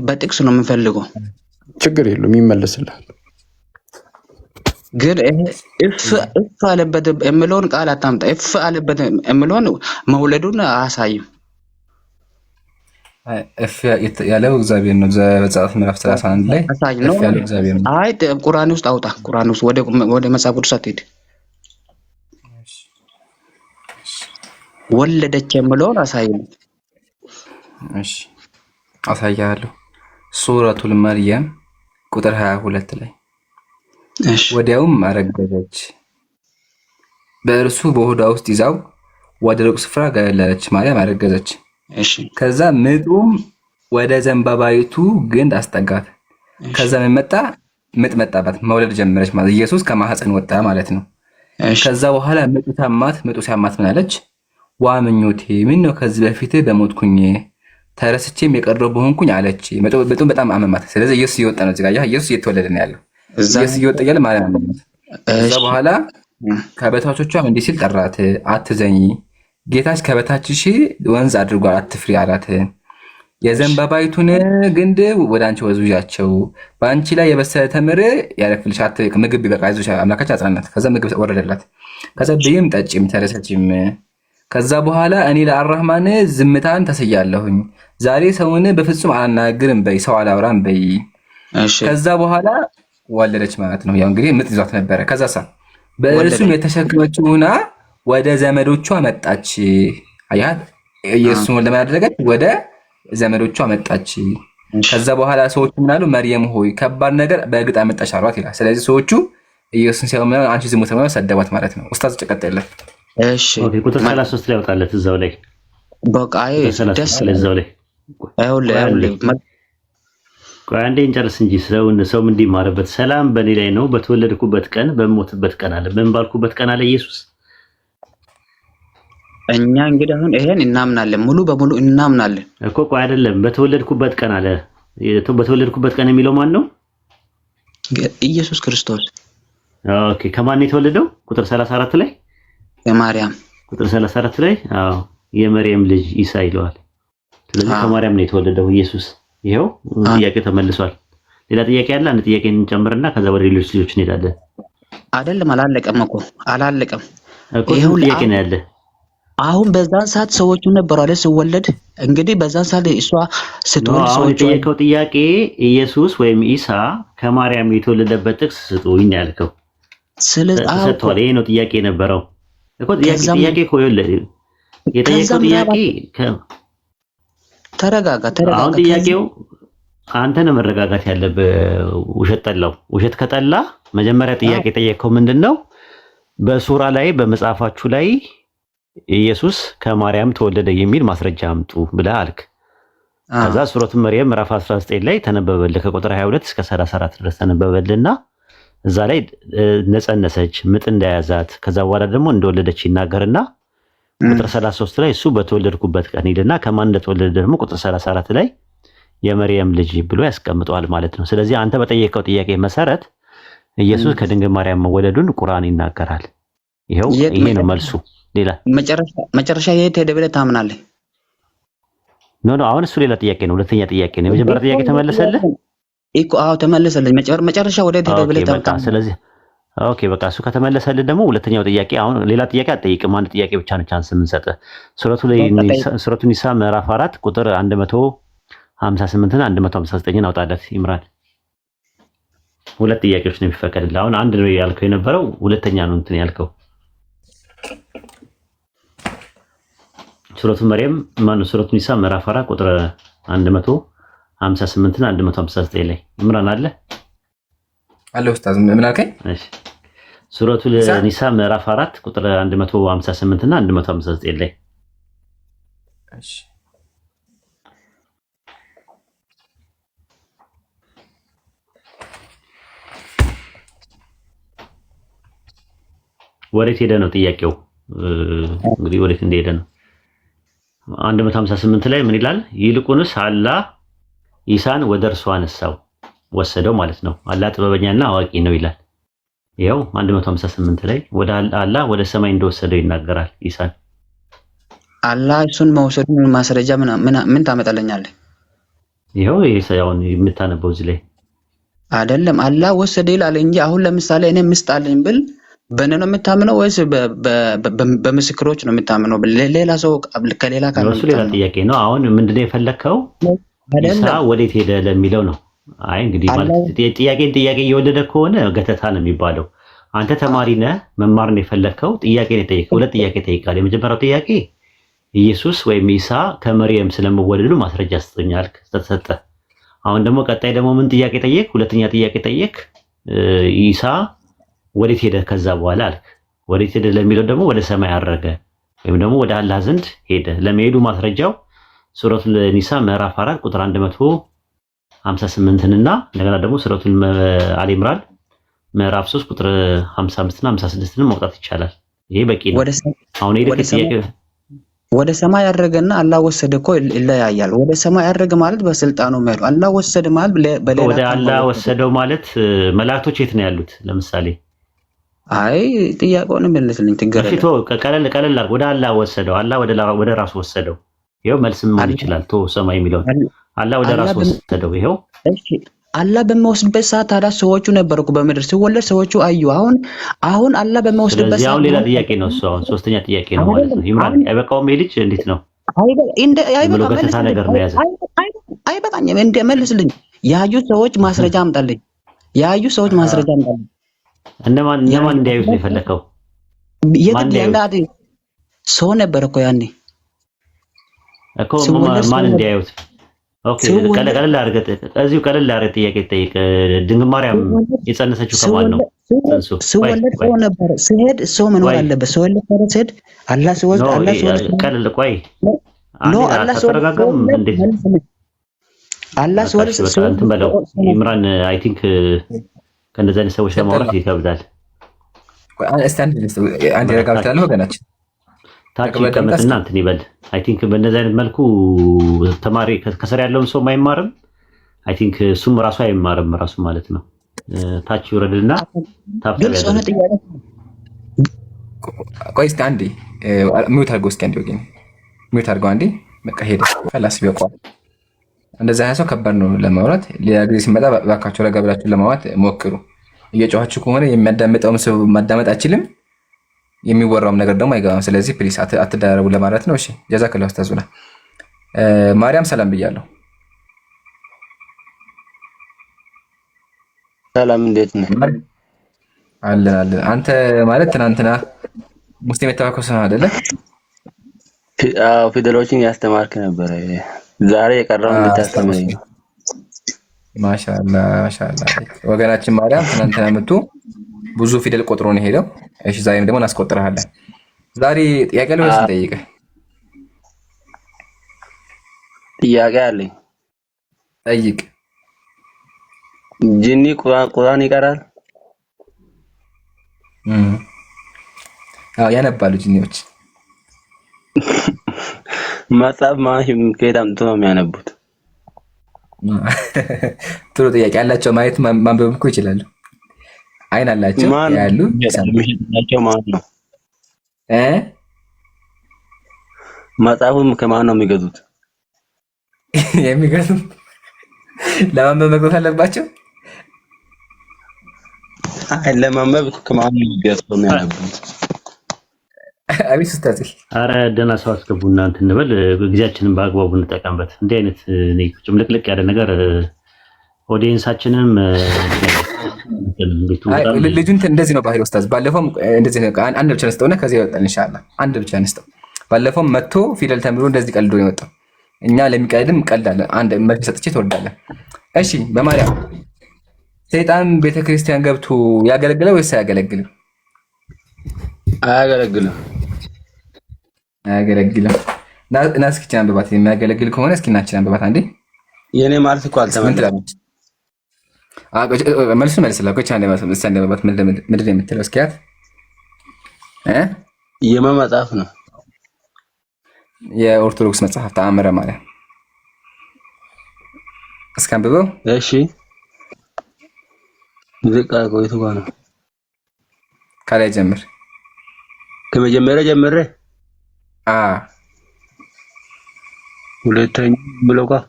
በጥቅስ ነው የምፈልገው። ችግር የለውም ይመለስልሃል። ግን እፍ አለበት የምለውን ቃል አታምጣ። እፍ አለበት የምለውን መውለዱን አያሳይም። እፍ ያለው እግዚአብሔር ነው። ዘጸአት ምዕራፍ 31 ላይ እፍ ያለው እግዚአብሔር ነው። አይ ቁርአን ውስጥ አውጣ። ቁርአን ውስጥ ወደ መጽሐፍ ቅዱስ አትሄድ። ወለደች የምለውን አሳይም። እሺ አሳያለሁ። ሱረቱል መርየም ቁጥር 22 ላይ ወዲያውም አረገዘች፣ በእርሱ በሆዷ ውስጥ ይዛው ወደ ሩቅ ስፍራ ገለለች። ማርያም አረገዘች። ከዛ ምጡም ወደ ዘንባባይቱ ግንድ አስጠጋት። ከዛ ምጥ መጣባት፣ መውለድ ጀመረች ማለት ኢየሱስ ከማህፀን ወጣ ማለት ነው። ከዛ በኋላ ምጡ ሲያማት ምን አለች? ዋ ምኞቴ ምን ነው ከዚህ በፊት በሞትኩኝ ተረስቼም የቀረው በሆንኩኝ አለች። ምጡም በጣም አመማት። ስለዚህ ኢየሱስ እየወጣ ነው። እዚህ ጋር ኢየሱስ እየተወለደ ነው ያለው። ኢየሱስ እየወጣ ያለ ማለት ነው። ከዛ በኋላ ከበታቾቿም እንዲህ ሲል ጠራት፣ አትዘኝ፣ ጌታች ከበታችሽ ወንዝ አድርጓል፣ አትፍሪ አላት። የዘንባባይቱን ግንድ ወደ አንቺ ወዝውዣቸው፣ በአንቺ ላይ የበሰለ ተምር ያረፍልሽ፣ ምግብ በቃ አይዞሽ አምላካችን አጽናናት። ከዛ ምግብ ወረደላት። ከዛ ብይም ጠጪም ተረሰችም። ከዛ በኋላ እኔ ለአራህማን ዝምታን ተስያለሁኝ፣ ዛሬ ሰውን በፍጹም አላናግርም በይ፣ ሰው አላውራም በይ። ከዛ በኋላ ወለደች ማለት ነው። ያው እንግዲህ ምጥ ይዟት ነበረ። ከዛሳ በእርሱም የተሸከመችው ሆና ወደ ዘመዶቿ መጣች። አያት ኢየሱስን ለምን አደረገች? ወደ ዘመዶቿ መጣች። ከዛ በኋላ ሰዎቹ ምን አሉ? መርየም ሆይ ከባድ ነገር በእርግጥ አመጣሽ አሏት ይላል። ስለዚህ ሰዎቹ ኢየሱስን ሲያዩ ምን አንቺ ዝሙት ነው ሰደቧት ማለት ነው። ኡስታዝ ጨቀጠለ። እሺ ቁጥር 33 ላይ ወጣለት እዛው ላይ በቃ ደስ እዛው ላይ ቆይ አንዴ እንጨርስ እንጂ ሰውም እንዲማርበት። ሰላም በእኔ ላይ ነው በተወለድኩበት ቀን በሞትበት ቀን አለ። ምን ባልኩበት ቀን አለ ኢየሱስ። እኛ እንግዲህ አሁን ይሄን እናምናለን፣ ሙሉ በሙሉ እናምናለን እኮ። ቆይ አይደለም በተወለድኩበት ቀን አለ። በተወለድኩበት ቀን የሚለው ማን ነው? ኢየሱስ ክርስቶስ። ኦኬ ከማን ነው የተወለደው? ቁጥር 34 ላይ የማርያም ቁጥር 34 ላይ አዎ የመርየም ልጅ ኢሳ ይለዋል። ስለዚህ ከማርያም ነው የተወለደው ኢየሱስ። ይሄው ጥያቄ ተመልሷል። ሌላ ጥያቄ አለ? አንድ ጥያቄ እንጨምርና ከዛ ወደ ሌሎች ልጆች እንሄዳለን። አይደለም አላለቀም እኮ አላለቀም እኮ ይሄው ጥያቄ ነው ያለ። አሁን በዛን ሰዓት ሰዎቹ ነበሩ አይደል? ሲወለድ እንግዲህ በዛን ሰዓት እሷ ስትወልድ ሰዎቹ የጠየቀው ጥያቄ ኢየሱስ ወይም ኢሳ ከማርያም የተወለደበት ጥቅስ ስጡኝ ያልከው። ስለዚህ ሰጥቷል። ይሄ ነው ጥያቄ የነበረው እኮ። ጥያቄ እኮ የጠየቀው ጥያቄ ተረጋጋ። አሁን ጥያቄው አንተ ነው መረጋጋት ያለብህ። ውሸት ከጠላ መጀመሪያ ጥያቄ ጠየቀው ምንድነው? በሱራ ላይ በመጽሐፋችሁ ላይ ኢየሱስ ከማርያም ተወለደ የሚል ማስረጃ አምጡ ብለህ አልክ። ከዛ ሱረቱ መርየም ምዕራፍ 19 ላይ ተነበበልህ ከቁጥር 22 እስከ 34 ድረስ ተነበበልህና እዛ ላይ ነጸነሰች፣ ምጥ እንደያዛት ከዛ በኋላ ደግሞ እንደወለደች ይናገርና ቁጥር 33 ላይ እሱ በተወለድኩበት ቀን ይልና ከማን እንደተወለደ ደግሞ ቁጥር 34 ላይ የመርየም ልጅ ብሎ ያስቀምጠዋል ማለት ነው። ስለዚህ አንተ በጠየቀው ጥያቄ መሰረት ኢየሱስ ከድንግል ማርያም መወለዱን ቁርአን ይናገራል። ይሄው ይሄ ነው መልሱ። ሌላ መጨረሻ የት ሄደ ብለህ ታምናለህ? ኖ አሁን እሱ ሌላ ጥያቄ ነው። ሁለተኛ ጥያቄ ነው። የመጀመሪያ ጥያቄ ተመለሰልህ እኮ? አዎ ተመለሰልኝ። መጨረሻ ወደ ሄደ ብለህ ታምናለህ? ስለዚህ ኦኬ በቃ እሱ ከተመለሰልህ ደግሞ ሁለተኛው ጥያቄ አሁን ሌላ ጥያቄ አትጠይቅም። አንድ ጥያቄ ብቻ ነው ቻንስ የምንሰጥህ። ሱረቱ ኒሳ ምዕራፍ 4 ቁጥር 158 እና 159 አውጣለት ኢምራን። ሁለት ጥያቄዎች ነው የሚፈቀድልህ። አሁን አንድ ነው ያልከው የነበረው፣ ሁለተኛ ነው እንትን ያልከው። ሱረቱ መርየም ማነው? ሱረቱ ኒሳ ምዕራፍ 4 ቁጥር 158 እና 159 ላይ ኢምራን አለ አለ ኡስታዝ ምን አልከኝ? እሺ ሱረቱ ኒሳ ምዕራፍ 4 ቁጥር 158 እና 159 ላይ እሺ ወዴት ሄደ ነው ጥያቄው። እንግዲህ ወዴት እንደሄደ ነው። 158 ላይ ምን ይላል? ይልቁንስ አላህ ኢሳን ወደ እርሱ አነሳው ወሰደው ማለት ነው። አላህ ጥበበኛና አዋቂ ነው ይላል። ይኸው 158 ላይ ወደ አላህ ወደ ሰማይ እንደወሰደው ይናገራል ኢሳን። አላህ እሱን መውሰዱን ማስረጃ ምን ታመጣለኛለህ? ይኸው አሁን የምታነበው እዚህ ላይ አይደለም አላህ ወሰደ ይላል እንጂ አሁን ለምሳሌ እኔ ምስጥ አለኝ ብል በእኔ ነው የምታምነው ወይስ በምስክሮች ነው የምታምነው? ሌላ ሰው ከሌላ ካለ እሱ ሌላ ጥያቄ ነው። አሁን ምንድነው የፈለከው? ኢሳ ወዴት ሄደ ለሚለው ነው። አይ እንግዲህ ማለት ጥያቄ እየወደደ ከሆነ ገተታ ነው የሚባለው። አንተ ተማሪ ነህ፣ መማር ነው የፈለከው፣ ጥያቄ ነው የጠየቀው። ሁለት ጥያቄ ጠይቃለህ። የመጀመሪያው ጥያቄ ኢየሱስ ወይም ኢሳ ከመርየም ስለመወለዱ ማስረጃ ስጠኛል፣ ተሰጠ። አሁን ደግሞ ቀጣይ ደግሞ ምን ጥያቄ ጠየቅ? ሁለተኛ ጥያቄ ጠየቅ። ኢሳ ወዴት ሄደ ከዛ በኋላ አልክ። ወዴት ሄደ ለሚለው ደግሞ ወደ ሰማይ አረገ ወይም ደግሞ ወደ አላህ ዘንድ ሄደ። ለመሄዱ ማስረጃው ሱረቱል ኒሳ ምዕራፍ 4 ቁጥር 158 እና እንደገና ደግሞ ሱረቱል አሊ ኢምራን ምዕራፍ 3 ቁጥር 55 እና 56 ማውጣት ይቻላል። ይሄ በቂ ነው። አሁን ይሄ ጥያቄ ወደ ሰማይ ያረገና አላህ ወሰደ እኮ ይለያያል። ወደ ሰማይ ያረገ ማለት በስልጣኑ መሄዱ፣ አላህ ወሰደ ማለት በሌላ ወደ አላህ ወሰደው ማለት መላእክቶች የት ነው ያሉት? ለምሳሌ አይ ጥያቄውን መልስልኝ። ትገረለ ቀለል አድርግ። ወደ አላህ ወሰደው፣ አላህ ወደ ራሱ ወሰደው። ይሄው መልስም ማለት ይችላል። ሰማይ የሚለው አላህ ወደ ራሱ ወሰደው። ይሄው እሺ አላህ በሚወስድበት ሰዓት ታዲያ ሰዎቹ ነበርኩ በምድር ሲወለድ ሰዎቹ አዩ። አሁን አላህ በሚወስድበት ሰዓት ሌላ ጥያቄ ነው እሱ። አሁን ሶስተኛ ጥያቄ ነው ማለት ነው። ይምራን አይበቃውም? ይሄ ልጅ እንዴት ነው አይበቃኝም? እንደ መልስልኝ። ያዩ ሰዎች ማስረጃ አምጣልኝ። ያዩ ሰዎች ማስረጃ አምጣልኝ። እነማን እንዲያዩት ነው የፈለከው? ሰው ነበር እኮ ያኔ እኮ ማን እንዲያዩት? ኦኬ ቀለል አድርገህ እዚሁ ቀለል አድርገህ ጥያቄ ጠይቅ። ድንግል ማርያም የጸነሰችው ከማን ነው? ሲወለድ ሰው ነበር። ሲሄድ ሰው መኖር አለበት። ሰው ሲሄድ አላህ ሲወስድ ቀለል ቆይ አልተረጋጋም። እንዴት አላህ ሲወስድ እንትን በለው ኢምራን። አይ ቲንክ ከእንደዚህ አይነት ሰዎች ለማውራት ይከብዳል። እስቲ አንድ ረጋግታለሁ ወገናችን ታች ይቀመጥና እንትን ይበል። አይ ቲንክ በእንደዚህ አይነት መልኩ ተማሪ ከስር ያለውን ሰው አይማርም። አይ ቲንክ እሱም ራሱ አይማርም ራሱ ማለት ነው። ታች ይወረድና ቆይ እስቲ አንዴ ሚውት አድርገው እስኪ አንዴ ወገን ሚውት አድርገው አንዴ። በቃ ሄደ ፈላስ ቢያውቀዋል። እንደዛ ሰው ከባድ ነው ለማውራት። ሌላ ጊዜ ሲመጣ እባካችሁ ረጋ ብላችሁ ለማውራት ሞክሩ። እየጮኻችሁ ከሆነ የሚያዳምጠውም ሰው ማዳመጥ አይችልም፣ የሚወራውም ነገር ደግሞ አይገባም። ስለዚህ ፕሊስ አትዳረቡ ለማለት ነው። እሺ ጀዛከላሁ ኡስታዙና ማርያም ሰላም ብያለሁ። ሰላም እንዴት ነህ? አለን። አንተ ማለት ትናንትና ሙስሊም የተባከው ሰው አይደለ? አዎ ፊደሎችን ያስተማርክ ነበር። ዛሬ የቀረውን እንድታስተምረኝ። ማሻአላ ወገናችን ማርያም ትናንትና መጥቶ ብዙ ፊደል ቆጥሮ ነው ሄደው። እሺ ዛሬም ደግሞ እናስቆጥረሃለን። ዛሬ ጥያቄ አለ ወይስ እንጠይቅህ? ጥያቄ አለኝ። ጠይቅ። ጂኒ ቁርአን ይቀራል? አዎ ያነባሉ ጂኒዎች። መጽሐፍ ከየት አምጥቶ ነው የሚያነቡት? ጥሩ ጥያቄ አላቸው። ማየት ማንበብ እኮ ይችላሉ። አይን አላቸው ያሉ የሚሸጥላቸው ማለት ነው። መጽሐፉን ከማን ነው የሚገዙት? የሚገዙት ለማንበብ መግዛት አለባቸው። አይ ለማንበብ ከማን ነው የሚያነቡት? አቢስ ኡስታዝ፣ አረ ደህና ሰው አስገቡና እንትን እንበል። ጊዜያችንን በአግባቡ እንጠቀምበት። እንዲህ አይነት ጭምልቅልቅ ያለ ነገር ኦዲየንሳችንም ልጁን እንደዚህ ነው ባህሪ ኡስታዝ። ባለፈውም እንደዚህ ነው። አንድ ብቻ ነስተውና ከዚህ ይወጣል ኢንሻአላህ። አንድ ብቻ ነስተው። ባለፈውም መጥቶ ፊደል ተምሮ እንደዚህ ቀልዶ ነው የወጣው። እኛ ለሚቀልድም ቀልዳለ። አንድ መልስ ሰጥቼ ትወርዳለህ። እሺ በማርያም ሰይጣን ቤተክርስቲያን ገብቶ ያገለግለው ወይስ አያገለግልም? አያገለግልም። እና እስኪ አንብባት። የሚያገለግል ከሆነ እስኪ እናችን አንብባት አንዴ። የኔ ማለት እኮ አልተመለሰም። መልሱ መልስላ ኮቻ አንብባት። ምንድን ነው የምትለው? እስኪያት የማን መጽሐፍ ነው? የኦርቶዶክስ መጽሐፍ ተአምረ ማርያም። እስኪ አንብበው። እሺ ዝቅ ቆይቶ ጋር ነው። ከላይ ጀምር። ከመጀመሪያ ጀምሬ ሁለተኛ ብለው ጋር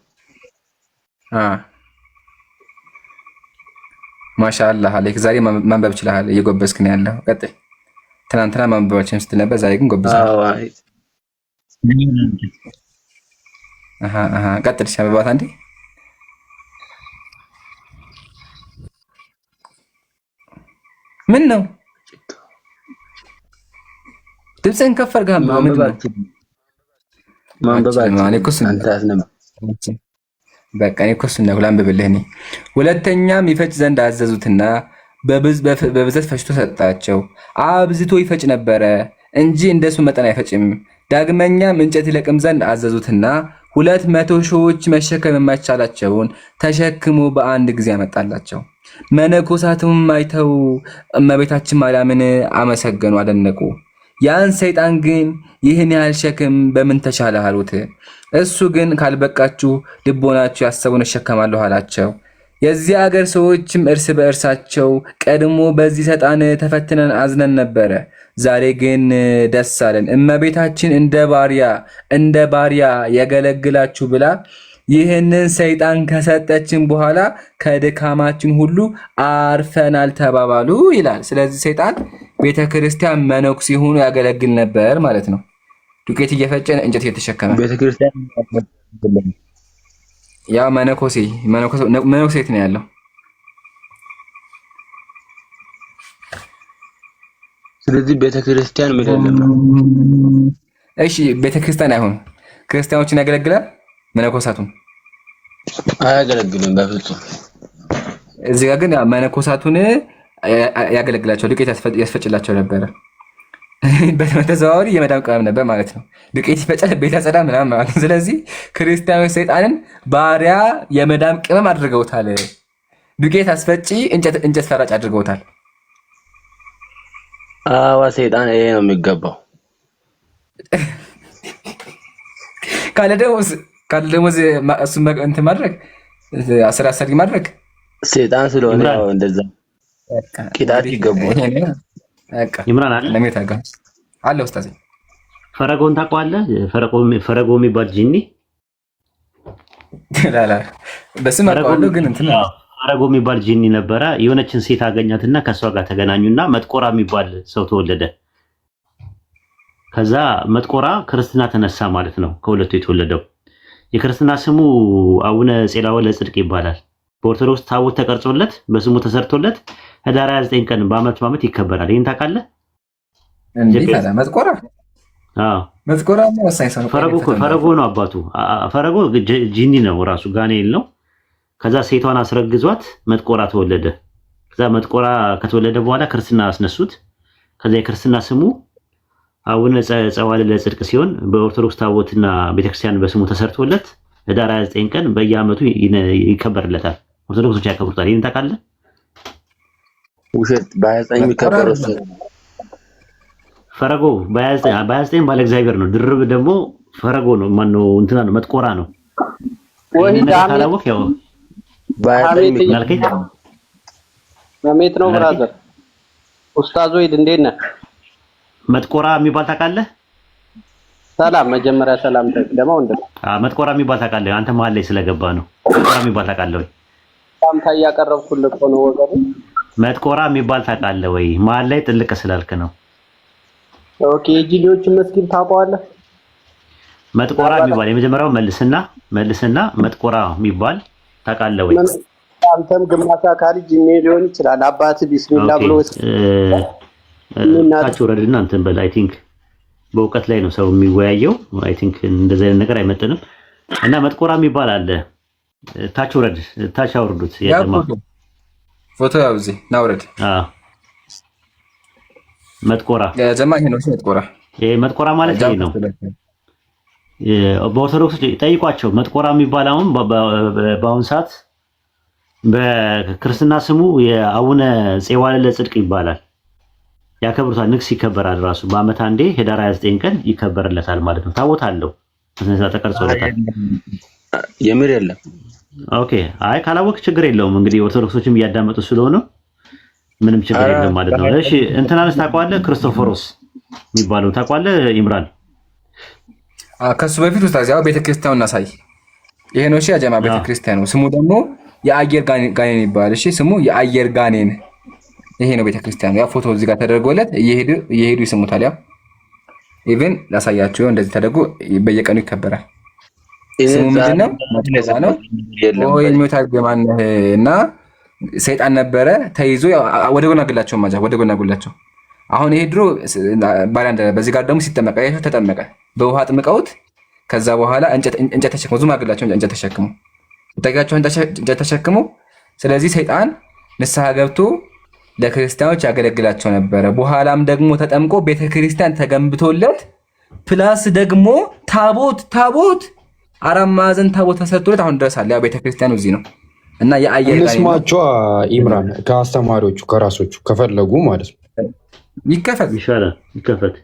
ማሻአላህ አለይክ። ዛሬ ማንበብ ይችላል። እየጎበዝክ ነው ያለው። ቀጥል። ትናንትና ማንበባችን ስትል ነበር፣ ዛሬ ግን ጎበዛል። ቀጥል። ሻበባት አንዴ ምን ነው ድምፅህን ከፍ አድርገህ በቃ እኔ እኮ እሱን ነው ላንብብልህ። እኔ ሁለተኛም ይፈጭ ዘንድ አዘዙትና በብዛት ፈጭቶ ሰጣቸው። አብዝቶ ይፈጭ ነበረ እንጂ እንደሱ መጠን አይፈጭም። ዳግመኛም እንጨት ይለቅም ዘንድ አዘዙትና 200 ሺዎች መሸከም የማይቻላቸውን ተሸክሞ በአንድ ጊዜ ያመጣላቸው። መነኮሳቱም አይተው እመቤታችን ማርያምን አመሰገኑ፣ አደነቁ። ያን ሰይጣን ግን ይህን ያህል ሸክም በምን ተቻለህ አሉት። እሱ ግን ካልበቃችሁ ልቦናችሁ ያሰቡን እሸከማለሁ አላቸው። የዚህ አገር ሰዎችም እርስ በእርሳቸው ቀድሞ በዚህ ሰይጣን ተፈትነን አዝነን ነበረ፣ ዛሬ ግን ደስ አለን። እመቤታችን እንደ ባሪያ ያገለግላችሁ ብላ ይህንን ሰይጣን ከሰጠችን በኋላ ከድካማችን ሁሉ አርፈናል ተባባሉ ይላል። ስለዚህ ሰይጣን ቤተክርስቲያን መነኩሴ ሆኖ ያገለግል ነበር ማለት ነው። ዱቄት እየፈጨ እንጨት እየተሸከመ ቤተክርስቲያን ያ መነኮሴ የት ነው ያለው? ስለዚህ ቤተክርስቲያን ምንድነው? እሺ ቤተክርስቲያን አይሆን ክርስቲያኖችን ያገለግላል፣ መነኮሳቱን አያገለግልም በፍጹም። እዚህ ጋር ግን መነኮሳቱን ያገለግላቸው ዱቄት ያስፈጭላቸው ነበረ። በተዘዋዋሪ የመዳም ቅመም ነበር ማለት ነው። ዱቄት ይፈጫል፣ ቤት ያጸዳ ምናምን ማለት ነው። ስለዚህ ክርስቲያኖች ሰይጣንን ባሪያ የመዳም ቅመም አድርገውታል። ዱቄት አስፈጪ፣ እንጨት ፈራጭ አድርገውታል። ሰይጣን ይሄ ነው የሚገባው። ካለ ደሞዝ እሱ እንትን ማድረግ አሰሪ ማድረግ ሰይጣን ስለሆነ ያው እንደዛ ቂጣት ይገባል። ይምራን አለ ለሜታጋ አለ ኡስታዝ ፈረጎን ታውቀዋለህ? ፈረጎ የሚባል ጂኒ ላላ በስም አውቀዋለሁ ግን እንትን ፈረጎ የሚባል ጂኒ ነበረ። የሆነችን ሴት አገኛትና ከሷ ጋር ተገናኙና መጥቆራ የሚባል ሰው ተወለደ። ከዛ መጥቆራ ክርስትና ተነሳ ማለት ነው። ከሁለቱ የተወለደው የክርስትና ስሙ አቡነ ጼላወ ለጽድቅ ይባላል። በኦርቶዶክስ ታቦት ተቀርጾለት በስሙ ተሰርቶለት ህዳር 29 ቀን በአመት ይከበራል። ይሄን ታውቃለህ? እንዴት አለ መጥቆራ? አዎ መጥቆራ ነው ወሳኝ ሰው። ፈረጎ ነው አባቱ። ፈረጎ ጂኒ ነው ራሱ ጋኔል ነው። ከዛ ሴቷን አስረግዟት መጥቆራ ተወለደ። ከዛ መጥቆራ ከተወለደ በኋላ ክርስትና አስነሱት። ከዛ የክርስትና ስሙ አቡነ ጸዋለ ለጽድቅ ሲሆን በኦርቶዶክስ ታቦትና ቤተክርስቲያን በስሙ ተሰርቶለት ህዳር 29 ቀን በየአመቱ ይከበርለታል። ኦርቶዶክሶች ያከብሩታል። ይሄን ታውቃለህ? ውሸት በ29 የሚከበረው ፈረጎ በ29 ባለ እግዚአብሔር ነው። ድርብ ደግሞ ፈረጎ ነው። ማን ነው? እንትና ነው መጥቆራ ነው። ወይ ታላወቅ ያው ማሜት ነው ብራዘር ኡስታዝ ወይድ እንዴት ነህ? መጥቆራ የሚባል ታውቃለህ? ሰላም መጀመሪያ ሰላም ተቀደመው እንደ መጥቆራ የሚባል ታውቃለህ? አንተ መሀል ላይ ስለገባ ነው። መጥቆራ የሚባል ታውቃለህ ወይ? ሰላምታ እያቀረብኩልህ እኮ ነው ወገኔ። መጥቆራ የሚባል ታውቃለህ ወይ? መሀል ላይ ጥልቅ ስላልክ ነው። ኦኬ ጂሊዎች መስጊድ ታውቀዋለህ? መጥቆራ የሚባል የመጀመሪያው መልስና መጥቆራ የሚባል ታውቃለህ ወይ? አንተም ግማሽ አካል ጂኒ ሊሆን ይችላል። አባት ቢስሚላ ብሎ ታች ወረድና አንተን በል አይ ቲንክ በእውቀት ላይ ነው ሰው የሚወያየው። አይ ቲንክ እንደዚህ አይነት ነገር አይመጥንም። እና መጥቆራ የሚባል አለ። ታች ወረድ፣ ታች አውርዱት። ያደማ ፎቶ ያው እዚህ ናውረድ። መጥቆራ ያጀማ ይሄ ነው መጥቆራ። ይሄ መጥቆራ ማለት ይሄ ነው። በኦርቶዶክስ ጠይቋቸው። መጥቆራ የሚባል አሁን በአሁን ሰዓት በክርስትና ስሙ የአቡነ ጼዋለ ለጽድቅ ይባላል። ያከብሩታል። ንግስ ይከበራል። ራሱ በአመት አንዴ ህዳር 29 ቀን ይከበርለታል ማለት ነው። ታቦት አለው ስለዛ ተቀርጾለታል። የምር የለም። ኦኬ አይ ካላወቅ ችግር የለውም። እንግዲህ ኦርቶዶክሶችም እያዳመጡ ስለሆነ ምንም ችግር የለም ማለት ነው። እሺ እንትናንስ ታውቀዋለህ? ክርስቶፎሮስ የሚባለው ታውቀዋለህ? ኢምራን ከሱ በፊት ኡስታዝ ያው ቤተክርስቲያኑን እናሳይ። ይሄ ነው። እሺ አጀማ ቤተክርስቲያኑ ስሙ ደግሞ የአየር ጋኔን ይባላል። እሺ ስሙ የአየር ጋኔን ይሄ ነው ቤተክርስቲያኑ። ያ ፎቶ እዚህ ጋር ተደርጎለት እየሄዱ ይስሙታል። ያ ኢቭን ላሳያችሁ እንደዚህ ተደርጎ በየቀኑ ይከበራል። ስሙ ምንድነው? ነው ወይ የሚወታል ገማነህ እና ሰይጣን ነበረ ተይዞ ወደ ጎን አግላቸው ማጃ ወደ ጎን አግላቸው። አሁን ይሄ ድሮ ባላንደ በዚህ ጋር ደግሞ ሲጠመቀ ያለው ተጠመቀ በውሃ ጥምቀውት ከዛ በኋላ እንጨት ተሸክሞ ዙም አግላቸው እንጨት ተሸክሞ ተጋቸው እንጨት ተሸክሞ። ስለዚህ ሰይጣን ንስሐ ገብቶ ለክርስቲያኖች ያገለግላቸው ነበረ። በኋላም ደግሞ ተጠምቆ ቤተክርስቲያን ተገንብቶለት ፕላስ ደግሞ ታቦት አራት ማዕዘን ታቦት ተሰርቶለት አሁን ድረስ አለ። ያው ቤተክርስቲያኑ እዚህ ነው እና የአየር ጋር እንስማቸው። ኢምራን ከአስተማሪዎቹ ከራሶቹ ከፈለጉ ማለት ነው ይከፈት ይሻላል። ይከፈት።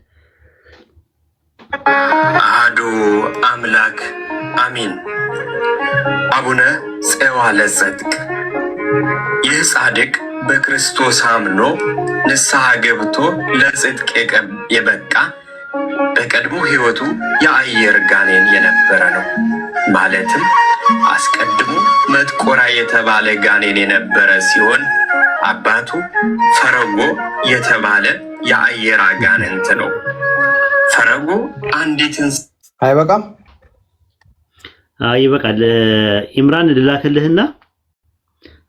አሐዱ አምላክ አሚን። አቡነ ፄዋ ለጽድቅ። ይህ ጻድቅ በክርስቶስ አምኖ ንስሐ ገብቶ ለጽድቅ የበቃ በቀድሞ ሕይወቱ የአየር ጋኔን የነበረ ነው። ማለትም አስቀድሞ መጥቆራ የተባለ ጋኔን የነበረ ሲሆን አባቱ ፈረጎ የተባለ የአየር አጋንንት ነው። ፈረጎ አንዲትን አይበቃም? ይበቃል። ኢምራን ልላክልህና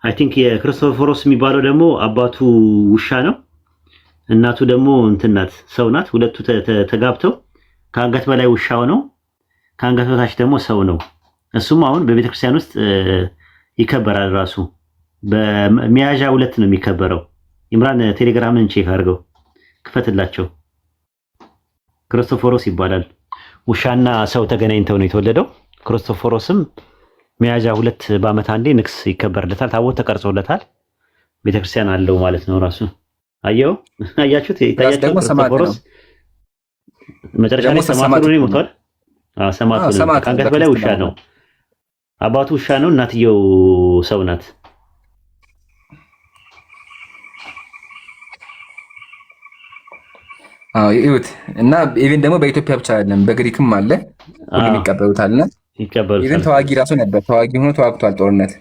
አይ ቲንክ የክርስቶፎሮስ የሚባለው ደግሞ አባቱ ውሻ ነው፣ እናቱ ደግሞ እንትን ናት፣ ሰው ናት። ሁለቱ ተጋብተው ከአንገት በላይ ውሻ ነው፣ ከአንገት በታች ደግሞ ሰው ነው። እሱም አሁን በቤተክርስቲያን ውስጥ ይከበራል። ራሱ በሚያዣ 2 ነው የሚከበረው። ኢምራን ቴሌግራምን ቼክ አድርገው ክፈትላቸው። ክርስቶፎሮስ ይባላል። ውሻና ሰው ተገናኝተው ነው የተወለደው። ክርስቶፎሮስም ሚያዣ 2 በዓመት አንዴ ንግስ ይከበርለታል። ታቦት ተቀርጾለታል። ቤተክርስቲያን አለው ማለት ነው ራሱ። አያችሁት? ይታያችሁ። ክርስቶፎሮስ መጨረሻ ላይ ሰማዕት ነው ሞቷል። ሰማዕት ነው። ከአንገት በላይ ውሻ ነው። አባቱ ውሻ ነው፣ እናትየው ሰው ናት። ይሁት እና ኢቭን ደግሞ በኢትዮጵያ ብቻ አይደለም በግሪክም አለ፣ ሁሉም ይቀበሉታልና ኢቭን ተዋጊ ራሱ ነበር። ተዋጊ ሆኖ ተዋግቷል ጦርነት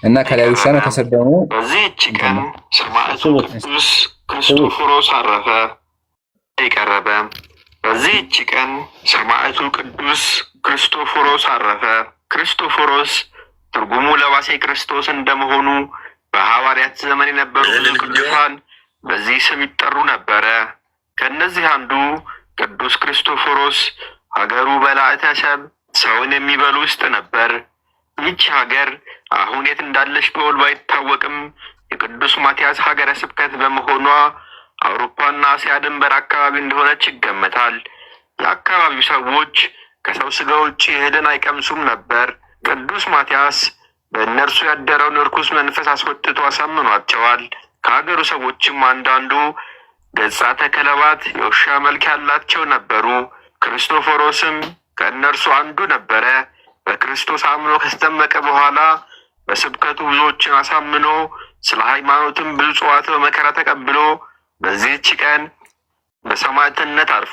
እና ከላይ ውሻ ነው፣ ከስር ደግሞ በዚህች ቀን ሰማዕቱ ቅዱስ ክርስቶፎሮስ አረፈ የቀረበ። በዚህች ቀን ሰማዕቱ ቅዱስ ክርስቶፎሮስ አረፈ። ክርስቶፎሮስ ትርጉሙ ለባሴ ክርስቶስ እንደመሆኑ በሐዋርያት ዘመን የነበሩ ቅዱሳን በዚህ ስም ይጠሩ ነበረ። ከነዚህ አንዱ ቅዱስ ክርስቶፎሮስ ሀገሩ በላዕተ ሰብ ሰውን የሚበሉ ውስጥ ነበር። ይህች ሀገር አሁን የት እንዳለች በውል ባይታወቅም የቅዱስ ማትያስ ሀገረ ስብከት በመሆኗ አውሮፓና እስያ ድንበር አካባቢ እንደሆነች ይገመታል። የአካባቢው ሰዎች ከሰው ስጋ ውጭ እህልን አይቀምሱም ነበር። ቅዱስ ማትያስ በእነርሱ ያደረውን እርኩስ መንፈስ አስወጥቶ አሳምኗቸዋል። ከሀገሩ ሰዎችም አንዳንዱ ገጻተ ከለባት የውሻ መልክ ያላቸው ነበሩ። ክርስቶፎሮስም ከእነርሱ አንዱ ነበረ። በክርስቶስ አምኖ ከተጠመቀ በኋላ በስብከቱ ብዙዎችን አሳምኖ ስለ ሃይማኖትም ብዙ ጽዋት በመከራ ተቀብሎ በዚህች ቀን በሰማዕትነት አርፎ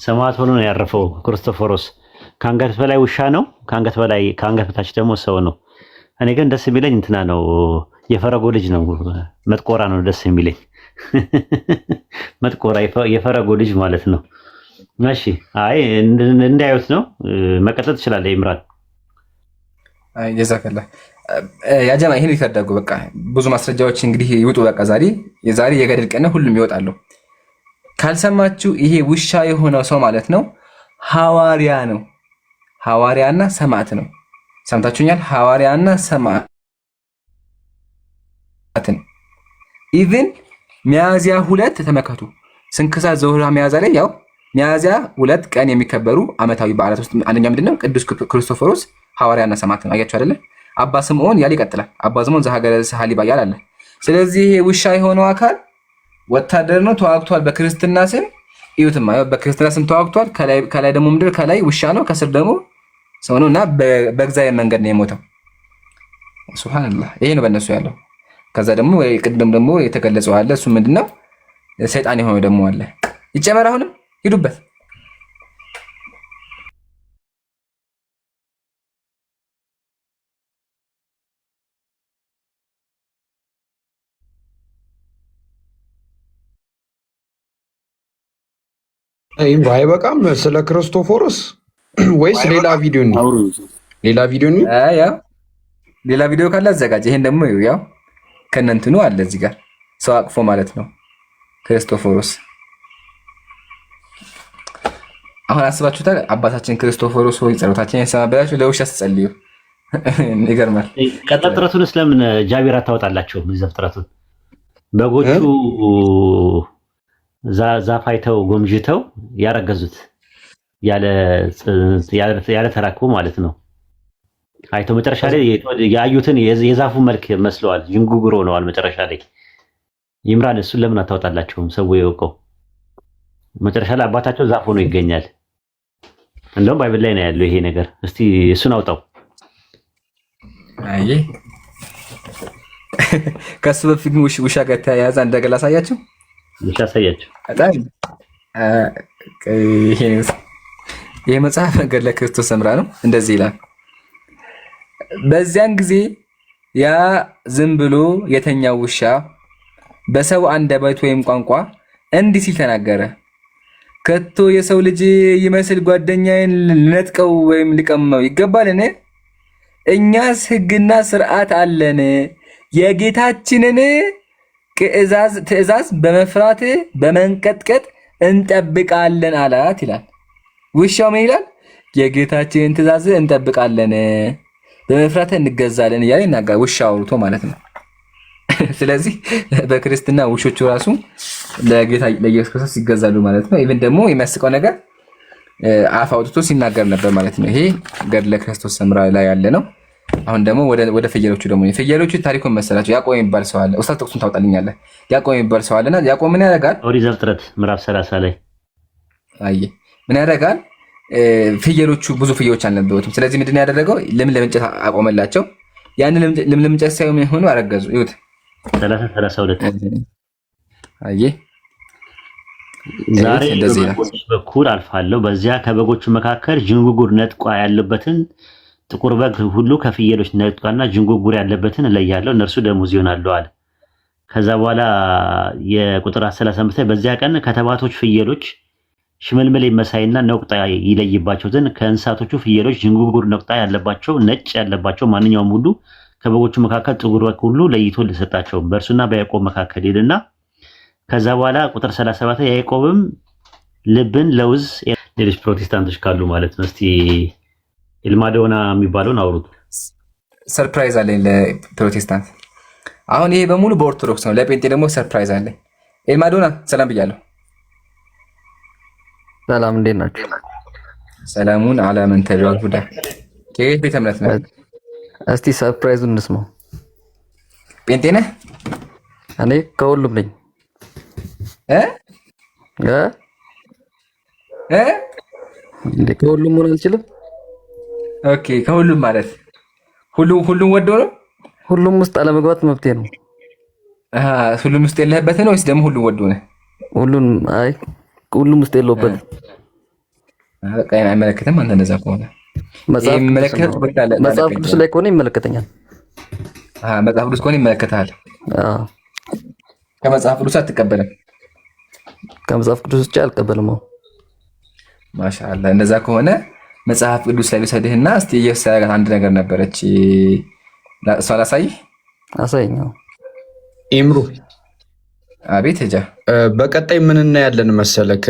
ሰማዕት ሆኖ ነው ያረፈው። ክርስቶፎሮስ ከአንገት በላይ ውሻ ነው፣ ከአንገት በታች ደግሞ ሰው ነው። እኔ ግን ደስ የሚለኝ እንትና ነው፣ የፈረጎ ልጅ ነው፣ መጥቆራ ነው ደስ የሚለኝ። መጥቆራ የፈረጎ ልጅ ማለት ነው። እሺ አይ እንዳዩት ነው። መቀጠል ትችላለህ ኢምራን። አይ ጀዛከላ ያጀማ ይሄን ይፈደጉ። በቃ ብዙ ማስረጃዎች እንግዲህ ይውጡ። በቃ የዛሬ የገድል ቀን ሁሉም ይወጣሉ። ካልሰማችሁ ይሄ ውሻ የሆነው ሰው ማለት ነው ሐዋርያ ነው። ሐዋርያና ሰማዕት ነው። ሰምታችሁኛል? ሐዋርያና ሰማዕት ነው። ኢቭን ሚያዝያ 2 ተመከቱ ስንክሳር ዘወርኃ ሚያዝያ ላይ ያው ሚያዝያ 2 ቀን የሚከበሩ ዓመታዊ በዓላት ውስጥ አንደኛው ምንድነው? ቅዱስ ክርስቶፎሮስ ሐዋርያና ሰማዕት ነው። አያችሁ አይደለ? አባ ስምዖን ያል ይቀጥላል። አባ ስምዖን ዘሀገረ ሰሃሊባ ያል አለ። ስለዚህ ይሄ ውሻ የሆነው አካል ወታደር ነው፣ ተዋግቷል። በክርስትና ስም እዩትማ፣ በክርስትና ስም ተዋግቷል። ከላይ ደግሞ ምድር ከላይ ውሻ ነው፣ ከስር ደግሞ ሰው ነው እና በእግዚአብሔር መንገድ ነው የሞተው። ሱብሃንአላህ። ይሄ ነው በእነሱ ያለው። ከዛ ደግሞ ቅድም ደግሞ የተገለጸው አለ። እሱ ምንድነው? ሰይጣን የሆነው ደግሞ አለ። ይጨመር። አሁንም ሂዱበት። ይሄም አይበቃም ስለ ክርስቶፎሮስ ወይስ ሌላ ቪዲዮ ነው? ሌላ ቪዲዮ ነው። ያው ሌላ ቪዲዮ ካለ አዘጋጅ። ይሄን ደግሞ ያው ከነንትኑ አለ እዚህ ጋር ሰው አቅፎ ማለት ነው ክርስቶፎሮስ። አሁን አስባችሁታል? አባታችን ክርስቶፎሮስ ሆይ ጸሎታችንን ይሰማ ብላችሁ ለውሻ ስትጸልዩ ይገርማል። ዘፍጥረቱን ስለምን ጃቢር አታወጣላችሁ? ዘፍጥረቱን በጎቹ ዛፍ አይተው ጎምጅተው ያረገዙት ያለ ተራክቦ ማለት ነው። አይተው መጨረሻ ላይ ያዩትን የዛፉ መልክ መስለዋል፣ ዥንጉርጉር ሆነዋል መጨረሻ ላይ። ይምራን እሱን ለምን አታወጣላችሁም? ሰው ይወቀው። መጨረሻ ላይ አባታቸው ዛፍ ሆኖ ይገኛል። እንደውም ባይብል ላይ ነው ያለው ይሄ ነገር። እስቲ እሱን አውጣው። አይ ከሱ በፊት ውሻ ጋር ተያያዘ እንደገና ላሳያችሁ። ውሻ አሳያችሁ። በጣም ይሄ መጽሐፍ ገድለ ክርስቶስ ሰምራ ነው። እንደዚህ ይላል። በዚያን ጊዜ ያ ዝም ብሎ የተኛው ውሻ በሰው አንደበት ወይም ቋንቋ እንዲህ ሲል ተናገረ። ከቶ የሰው ልጅ ይመስል ጓደኛዬን ልነጥቀው ወይም ልቀመው ይገባልን? እኛስ ሕግና ስርዓት አለን፣ የጌታችንን ትእዛዝ በመፍራት በመንቀጥቀጥ እንጠብቃለን አላት ይላል። ውሻው ምን ይላል? የጌታችንን ትእዛዝ እንጠብቃለን በመፍራት እንገዛለን እያለ ይናገራል። ውሻ አውርቶ ማለት ነው። ስለዚህ በክርስትና ውሾቹ ራሱ ለጌታ ለኢየሱስ ክርስቶስ ይገዛሉ ማለት ነው። ኢቭን ደግሞ የሚያስቀው ነገር አፍ አውጥቶ ሲናገር ነበር ማለት ነው። ይሄ ገድለ ክርስቶስ ሰምራ ላይ ያለ ነው። አሁን ደግሞ ወደ ፍየሎቹ ደግሞ ፍየሎቹ ታሪኩን መሰላቸው። ያዕቆብ የሚባል ሰው አለ። ኡስታዝ ጥቅሱን ታውጣልኛለህ? ያዕቆብ የሚባል ሰው አለና ያዕቆብ ምን ያደርጋል? ኦሪት ዘፍጥረት ምዕራፍ 30 ላይ አይ ምን ያደርጋል? ፍየሎቹ ብዙ ፍየሎች አልነበሩትም። ስለዚህ ምንድን ያደረገው ለምለም እንጨት አቆመላቸው። ያን ለምለም እንጨት ሳይሆን ምን ሆኑ? አረገዙ። ይሁት 32 አይ ዛሬ በበጎች በኩል አልፋለሁ፣ በዚያ ከበጎቹ መካከል ዥንጉርጉር ነጥቋ ያለበትን ጥቁር በግ ሁሉ ከፍየሎች ነጥቋና ዥንጉርጉር ያለበትን እለያለሁ፣ እነርሱ ደሙዝ ይሆናሉ አለ። ከዛ በኋላ የቁጥር 35 ላይ በዚያ ቀን ከተባቶች ፍየሎች ሽመልመሌ መሳይና ነቁጣ ይለይባቸው ዘንድ ከእንስሳቶቹ ፍየሎች ዥንጉርጉር ነቁጣ ያለባቸው ነጭ ያለባቸው ማንኛውም ሁሉ ከበጎቹ መካከል ጥቁር በግ ሁሉ ለይቶ ልሰጣቸው በእርሱና በያዕቆብ መካከል ይልና ከዛ በኋላ ቁጥር 37 ያዕቆብም ልብን ለውዝ ሌሎች ፕሮቴስታንቶች ካሉ ማለት ነው። እስቲ ኢልማዶና የሚባለውን አውሩት። ሰርፕራይዝ አለኝ ለፕሮቴስታንት። አሁን ይሄ በሙሉ በኦርቶዶክስ ነው። ለጴንጤ ደግሞ ሰርፕራይዝ አለኝ። ኢልማዶና ሰላም ብያለሁ። ሰላም እንዴት ናችሁ? ሰላሙን አላመን ተቢዋል ሁዳ ከየት ቤተ እምነት ነው? እስቲ ሰርፕራይዙን እንስማው። ጴንጤ ነህ? እኔ ከሁሉም ነኝ። ከሁሉም መሆን አልችልም። ኦኬ ከሁሉም ማለት ሁሉም ወዶ ነው? ሁሉም ውስጥ አለመግባት መብቴ ነው። ሁሉም ውስጥ የለህበት ነው ወይስ ደግሞ ሁሉም ወዶ ነው? ሁሉም ውስጥ የለውበትም። በቃ አይመለከትም። አንተ እንደዛ ከሆነ መጽሐፍ ቅዱስ ላይ ከሆነ ይመለከተኛል። መጽሐፍ ቅዱስ ከሆነ ይመለከታል። ከመጽሐፍ ቅዱስ አትቀበልም? ከመጽሐፍ ቅዱስ ውጭ አልቀበልም። ማሻአላ። እንደዛ ከሆነ መጽሐፍ ቅዱስ ላይ ልውሰድህና እስቲ ኢየሱስ ያደረጋት አንድ ነገር ነበረች። እሷ ላሳይህ። አሳይኝ። ኢምሩ አቤት ሄጃ በቀጣይ ምን እናያለን መሰለክ?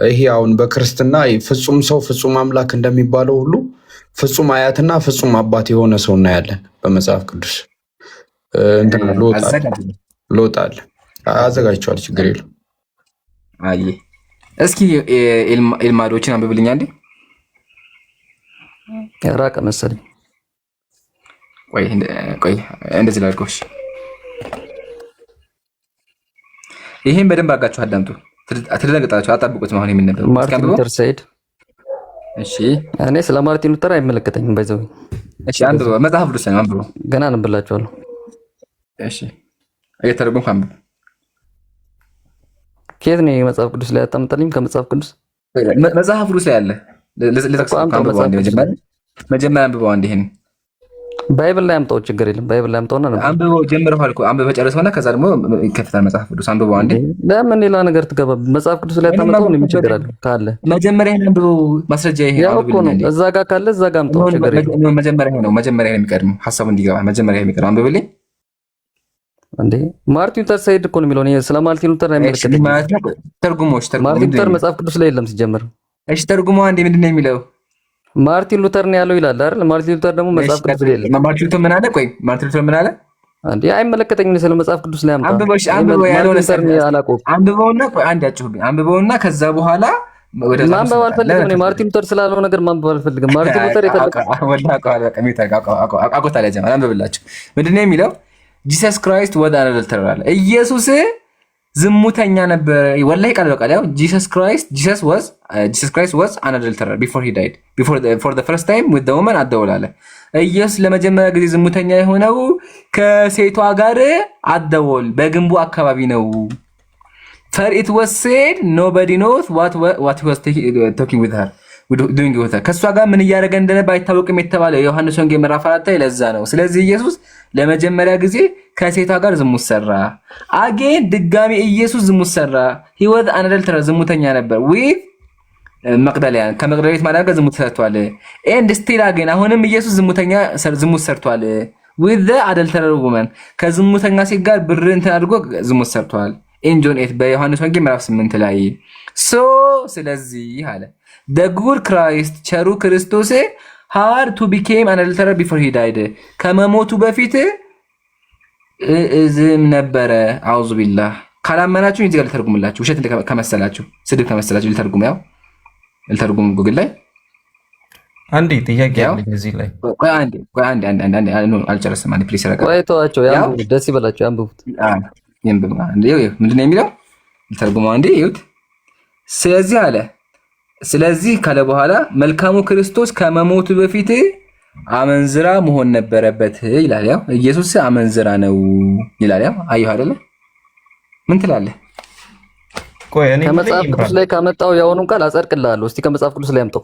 ይሄ አሁን በክርስትና ፍጹም ሰው ፍጹም አምላክ እንደሚባለው ሁሉ ፍጹም አያትና ፍጹም አባት የሆነ ሰው እናያለን በመጽሐፍ ቅዱስ። ሎጣል አዘጋጅቼዋለሁ፣ ችግር የለም። አይ እስኪ ኤልማዶችን አንብብልኛ እንዴ። ራቀ መሰለኝ። ቆይ እንደዚህ ላድርገው። ይሄን በደንብ አድርጋችሁ አዳምጡ። ትደነግጣላችሁ። አጣብቁት። አሁን የሚነበበው ማርቲን ሉተር ሳይድ። እሺ እኔ ስለ ማርቲን ሉተር አይመለከተኝም። ባይዘው እሺ አንብበው። መጽሐፍ ቅዱስ ነው አንብበው። ገና አንብላችኋለሁ። እሺ እየተረጎምኩ አንብበው። ከየት ነው መጽሐፍ ቅዱስ ላይ አታምጣልኝ? ከመጽሐፍ ቅዱስ መጽሐፍ ቅዱስ ላይ አለ። መጀመሪያ አንብበው። አንድ ይሄን ባይብል ላይ አምጣው፣ ችግር የለም። ባይብል ላይ አምጣውና ነበር አንብበው ጀምረዋል እኮ አንብበው ጨርሰውና ከዛ ደግሞ ይከፍታል መጽሐፍ ቅዱስ አንብበው አንዴ። ለምን ሌላ ነገር ትገባ? መጽሐፍ ቅዱስ ላይ ታመጣው ነው የሚቸገራል ካለ መጀመሪያ ይሄን አንብበው ማስረጃ ይሄ ያው እኮ ነው። እዛ ጋር ካለ እዛ ጋር አምጣው፣ ችግር የለም። መጀመሪያ የሚቀድመው ሐሳቡ እንዲገባ መጀመሪያ የሚቀድመው አንብብልኝ እንዴ። ማርቲን ሉተር ሳይድ እኮ ነው የሚለው። እኔ ስለ ማርቲን ሉተር አይመለከተኝም። ተርጉሞሽ ማርቲን ሉተር መጽሐፍ ቅዱስ ላይ የለም ሲጀምር። እሺ ተርጉሞ አንዴ ምንድን ነው የሚለው? ማርቲን ሉተር ነው ያለው ይላል አይደል? ማርቲን ሉተር ደግሞ መጽሐፍ ቅዱስ ላይ የለም። ማርቲን ሉተር ምን አለ? ቆይ ማርቲን ሉተር ምን አለ? አንዴ አይመለከተኝም። ስለ መጽሐፍ ቅዱስ ላይ አምጣ። አንብበው ያለው ነገር አንብበውና ቆይ አንዴ አጭሁብኝ። አንብበውና ከዛ በኋላ ወደ ማንበብ አልፈልግም። እኔ ማርቲን ሉተር ስላለው ነገር ማንበብ አልፈልግም። ማርቲን ሉተር አንብብላችሁ ምንድን ነው የሚለው? ጂሰስ ክራይስት ወዝ አን አደልተረር አለ። ኢየሱስ ዝሙተኛ ነበር። ወላሂ ቃል በቃል ያው ጂሰስ ክራይስት ዋዝ አን አደልተረር ቢፎር ሂ ዳይድ ፎር ዘ ፈርስት ታይም ዊዝ ዘ ውመን አደወል አለ። ኢየሱስ ለመጀመሪያ ጊዜ ዝሙተኛ የሆነው ከሴቷ ጋር አደወል በግንቡ አካባቢ ነው። for it was said nobody knows what he was talking with her doing with her ከሷ ጋር ምን እያደረገ እንደነበር አይታወቅም የተባለው ዮሐንስ ወንጌል ምዕራፍ 4 ላይ ለዛ ነው። ስለዚህ ኢየሱስ ለመጀመሪያ ጊዜ ከሴቷ ጋር ዝሙት ሰራ። አጌን ድጋሚ ኢየሱስ ዝሙት ሰራ። he was an adulterer ዝሙተኛ ነበር with መቅደላውያን ከመቅደላዊት ማርያም ጋር ዝሙት ሰርቷል። and still again አሁንም ኢየሱስ ዝሙት ሰርቷል with the adulterer woman ከዝሙተኛ ሴት ጋር ብር እንትን አድርጎ ዝሙት ሰርቷል። in John 8 በዮሐንስ ወንጌል ምዕራፍ 8 ላይ so ስለዚህ አለ the good Christ ቸሩ ክርስቶስ had to became an adulterer before he died ከመሞቱ በፊት እዝም ነበረ። አውዙ ቢላህ ካላመናችሁ እዚህ ጋር ልተርጉምላችሁ። ውሸት ከመሰላችሁ ስድብ ከመሰላችሁ ልተርጉም ጉግል ላይ አንዴ ጥያቄ አለኝ እዚህ ላይ። ቆይ አንዴ አልጨረስም። አንዴ ፕሊስ ረጋ ቆይ ተዋቸው፣ ያንብቡ፣ ደስ ይበላቸው፣ ያንብቡት። ምንድነው የሚለው? ልተርጉመው አንዴ ይሁት። ስለዚህ ካለ በኋላ መልካሙ ክርስቶስ ከመሞቱ በፊት አመንዝራ መሆን ነበረበት ይላል። ያው ኢየሱስ አመንዝራ ነው ይላል። ያው አየሁ አይደለ? ምን ትላለህ? ከመጽሐፍ ቅዱስ ላይ ካመጣው ያውኑ ቃል አጸድቅልሃለሁ። እስቲ ከመጽሐፍ ቅዱስ ላይ አምጣው።